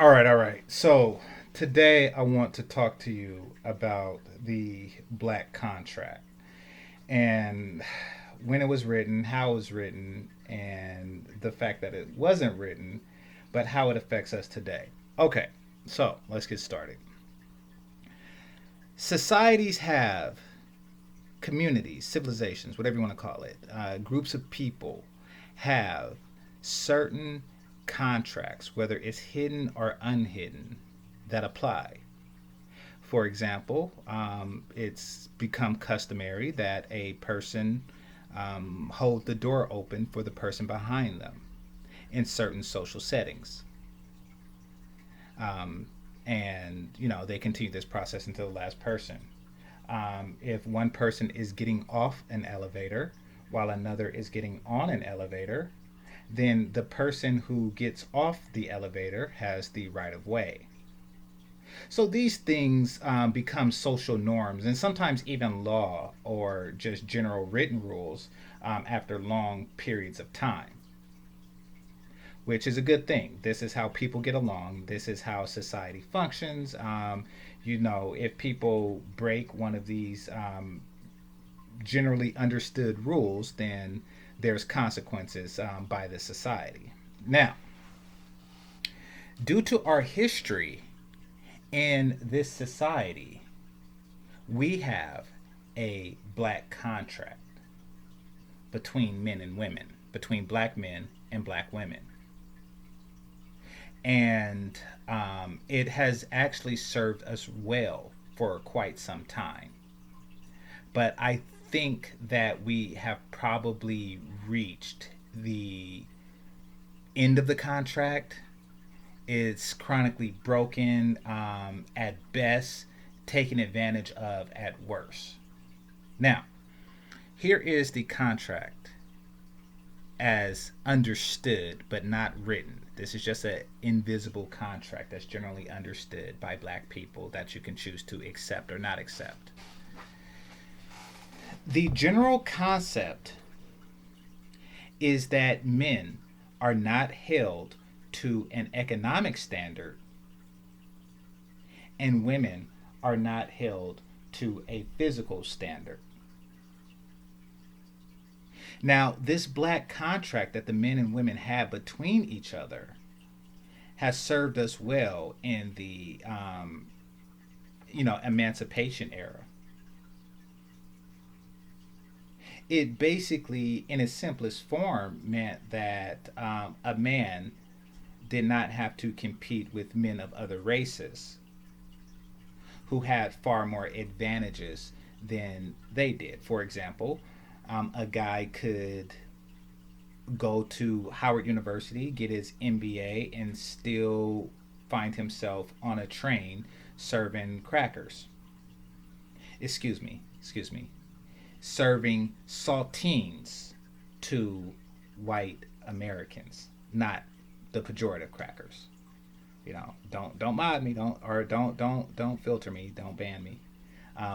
All right. So today I want to talk to you about the black contract and when it was written, how it was written, and the fact that it wasn't written, but how it affects us today. Okay, so let's get started. Societies have communities, civilizations, whatever you want to call it, groups of people have certain contracts, whether it's hidden or unhidden, that apply. For example, it's become customary that a person hold the door open for the person behind them in certain social settings. Um, and, they continue this process until the last person. If one person is getting off an elevator while another is getting on an elevator, then the person who gets off the elevator has the right of way. So these things become social norms and sometimes even law or just general written rules after long periods of time, which is a good thing. This is how people get along. This is how society functions. If people break one of these generally understood rules, then there's consequences by the society. Now, due to our history in this society, we have a black contract between men and women, between black men and black women. And it has actually served us well for quite some time. But I think that we have probably reached the end of the contract. It's chronically broken at best, taken advantage of at worst. Now, here is the contract as understood but not written. This is just an invisible contract that's generally understood by black people that you can choose to accept or not accept. The general concept is that men are not held to an economic standard and women are not held to a physical standard. Now, this black contract that the men and women have between each other has served us well in the emancipation era. It basically, in its simplest form, meant that a man did not have to compete with men of other races who had far more advantages than they did. For example, a guy could go to Howard University, get his MBA, and still find himself on a train serving crackers. Excuse me, serving saltines to white Americans, not the pejorative crackers. Don't mod me, don't filter me, don't ban me.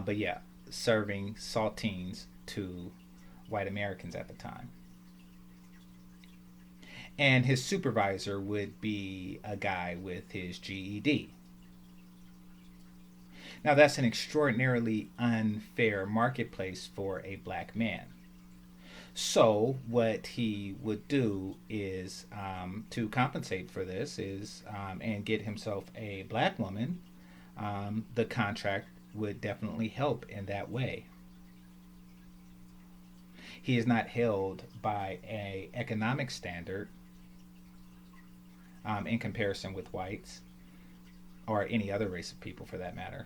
But yeah, serving saltines to white Americans at the time. And his supervisor would be a guy with his GED. Now, that's an extraordinarily unfair marketplace for a black man. So, what he would do is to compensate for this is and get himself a black woman. The contract would definitely help in that way. He is not held by a economic standard in comparison with whites or any other race of people for that matter.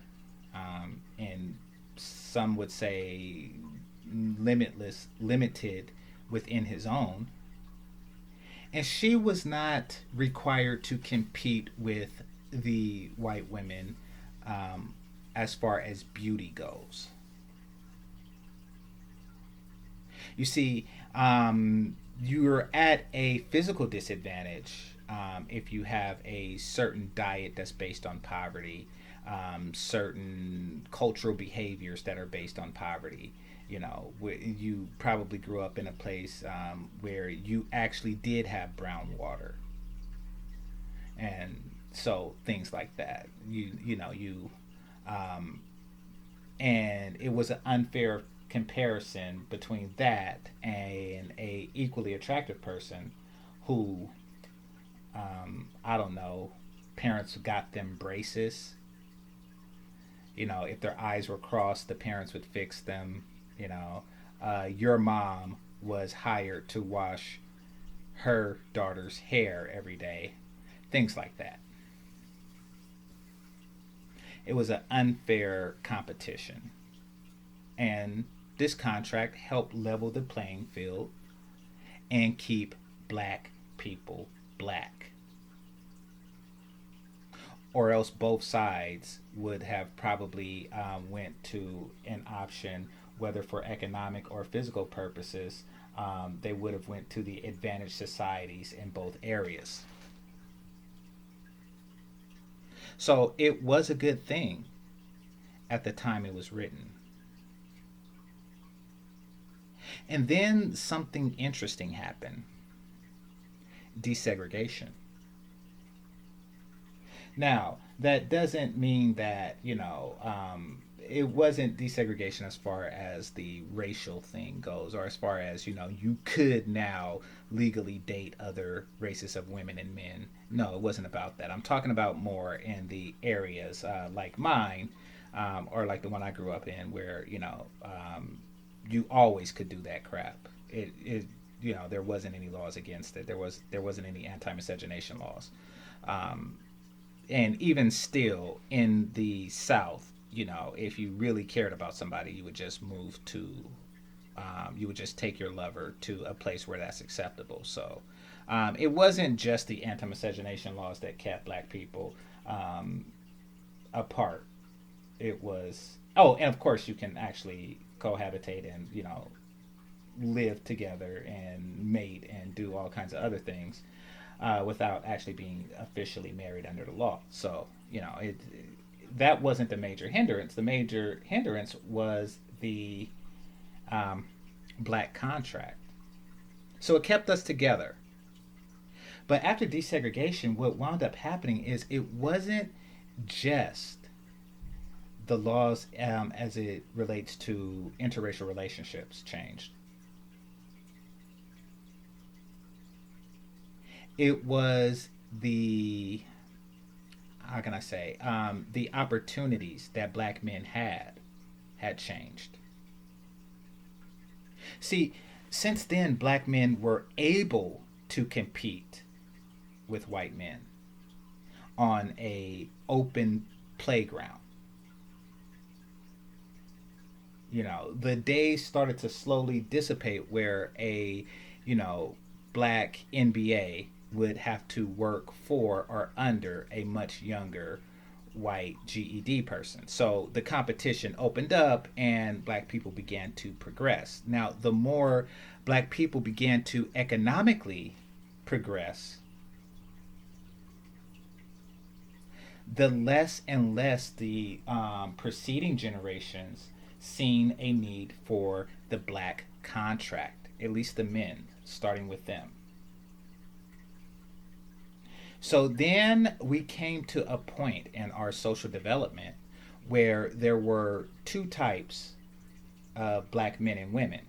And some would say limited within his own. And she was not required to compete with the white women as far as beauty goes. You see, you're at a physical disadvantage if you have a certain diet that's based on poverty, certain cultural behaviors that are based on poverty. You probably grew up in a place where you actually did have brown water, and So things like that, um, and it was an unfair comparison between that and a equally attractive person who, I don't know, parents got them braces. If their eyes were crossed, the parents would fix them. You know, your mom was hired to wash her daughter's hair every day. Things like that. It was an unfair competition. And this contract helped level the playing field and keep black people black. Or else both sides would have probably went to an option, whether for economic or physical purposes. They would have went to the advantaged societies in both areas. So it was a good thing at the time it was written. And then something interesting happened: desegregation. Now, that doesn't mean that, it wasn't desegregation as far as the racial thing goes, or as far as, you could now legally date other races of women and men. No, it wasn't about that. I'm talking about more in the areas like mine, or like the one I grew up in, where, you always could do that crap. There wasn't any laws against it. There wasn't any anti-miscegenation laws. Um, and even still in the South, if you really cared about somebody, you would just you would just take your lover to a place where that's acceptable. So it wasn't just the anti-miscegenation laws that kept black people um, apart. It was, oh, and of course you can actually cohabitate and, live together and mate and do all kinds of other things without actually being officially married under the law. So, that wasn't the major hindrance. The major hindrance was the um, black contract. So it kept us together. But after desegregation, what wound up happening is it wasn't just the laws as it relates to interracial relationships changed. It was the, how can I say, the opportunities that black men had changed. See, since then, black men were able to compete with white men on a open playground. The days started to slowly dissipate where a, black NBA would have to work for or under a much younger white GED person. So the competition opened up and black people began to progress. Now, the more black people began to economically progress, the less and less the preceding generations seen a need for the black contract, at least the men, starting with them. So then we came to a point in our social development where there were two types of black men and women.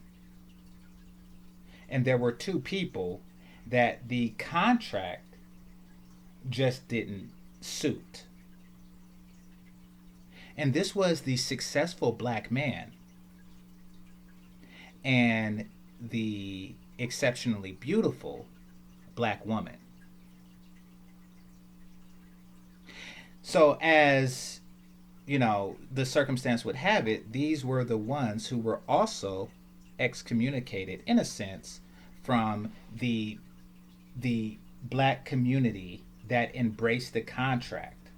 And there were two people that the contract just didn't suit. And this was the successful black man and the exceptionally beautiful black woman. So, as the circumstance would have it, these were the ones who were also excommunicated, in a sense, from the black community that embraced the contract,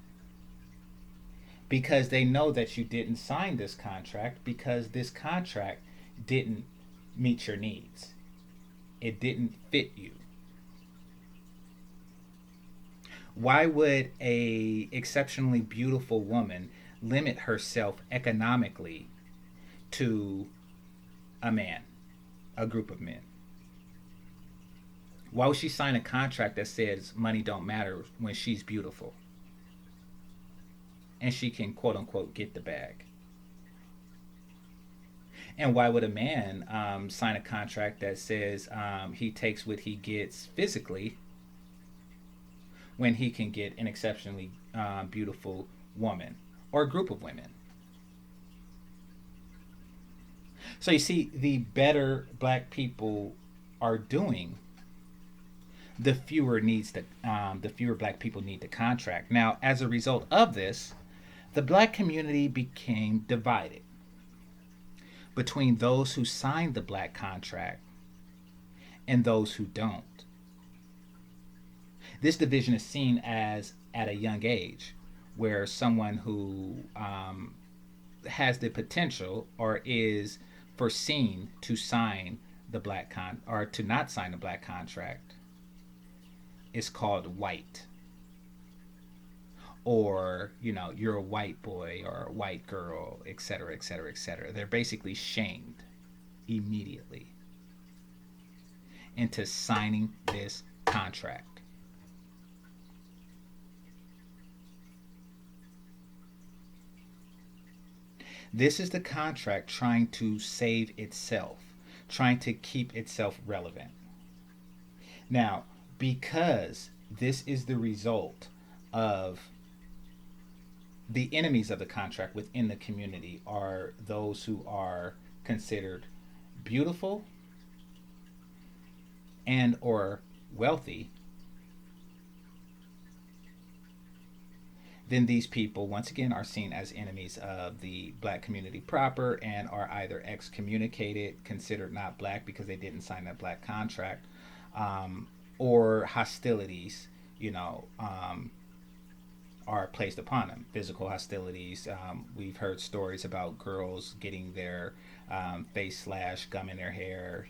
because they know that you didn't sign this contract because this contract didn't meet your needs. It didn't fit you. Why would a exceptionally beautiful woman limit herself economically to a man, a group of men? Why would she sign a contract that says money don't matter when she's beautiful? and she can quote unquote get the bag. And why would a man sign a contract that says he takes what he gets physically when he can get an exceptionally beautiful woman or a group of women? So you see, the better black people are doing, the fewer black people need to contract. Now, as a result of this, the black community became divided between those who signed the black contract and those who don't. This division is seen as at a young age, where someone who has the potential or is foreseen to sign the black or to not sign the black contract is called white, or you're a white boy or a white girl, etc., etc., etc. They're basically shamed immediately into signing this contract. This is the contract trying to save itself, trying to keep itself relevant. Now, because this is the result of the enemies of the contract within the community are those who are considered beautiful and or wealthy, then these people once again are seen as enemies of the black community proper and are either excommunicated, considered not black because they didn't sign that black contract, or hostilities, are placed upon them. Physical hostilities. We've heard stories about girls getting their face slashed, gum in their hair,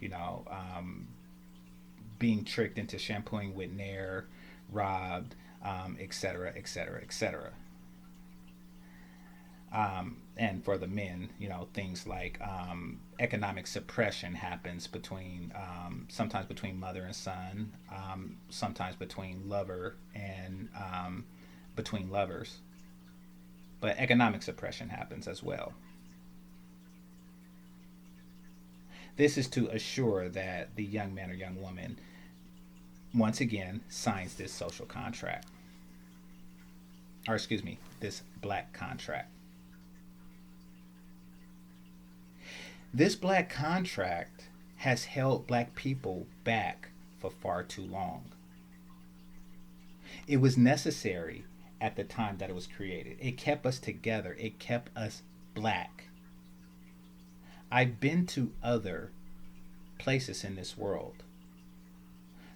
being tricked into shampooing with Nair, robbed, etc., etc., etc. And for the men, things like economic suppression happens sometimes between mother and son, sometimes between lover and between lovers. But economic suppression happens as well. This is to assure that the young man or young woman once again signs this social contract, or excuse me, this black contract. This black contract has held black people back for far too long. It was necessary at the time that it was created. It kept us together, it kept us black. I've been to other places in this world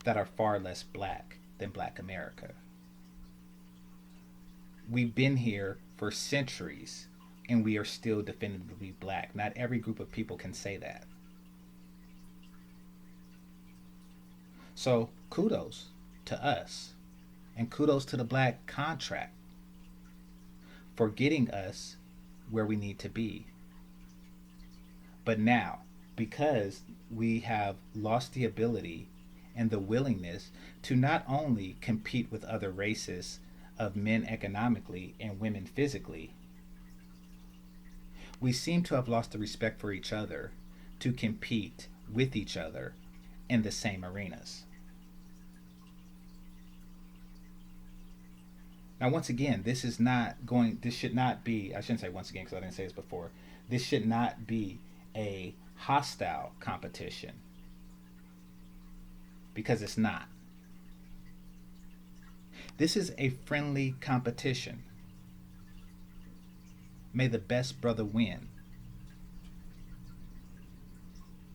that are far less black than Black America. We've been here for centuries and we are still definitively black. Not every group of people can say that. So kudos to us, and kudos to the black contract for getting us where we need to be. But now, because we have lost the ability and the willingness to not only compete with other races of men economically and women physically, we seem to have lost the respect for each other to compete with each other in the same arenas. Now, once again, this should not be, I shouldn't say once again because I didn't say this before, this should not be a hostile competition, because it's not. This is a friendly competition. May the best brother win.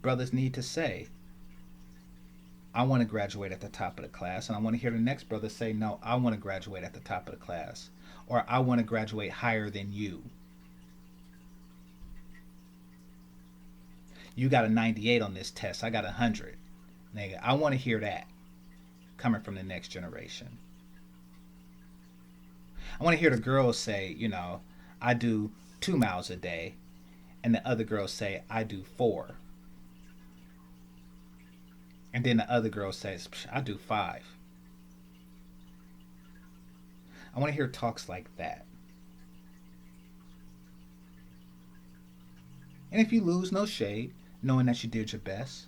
Brothers need to say, I want to graduate at the top of the class, and I want to hear the next brother say, no, I want to graduate at the top of the class, or I want to graduate higher than you. You got a 98 on this test, I got 100. Nigga, I want to hear that coming from the next generation. I want to hear the girls say, I do 2 miles a day, and the other girls say, I do 4. And then the other girl says, I do 5. I want to hear talks like that. And if you lose, no shade, knowing that you did your best.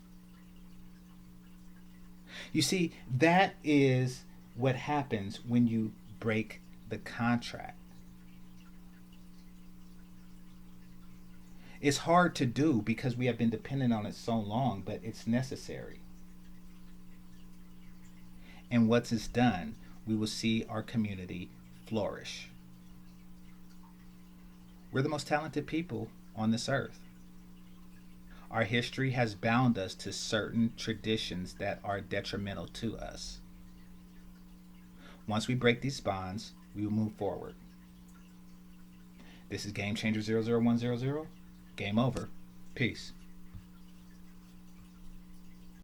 You see, that is what happens when you break the contract. It's hard to do because we have been dependent on it so long, but it's necessary. And once it's done, we will see our community flourish. We're the most talented people on this earth. Our history has bound us to certain traditions that are detrimental to us. Once we break these bonds, we will move forward. This is GameChanger 00100. Game over. Peace.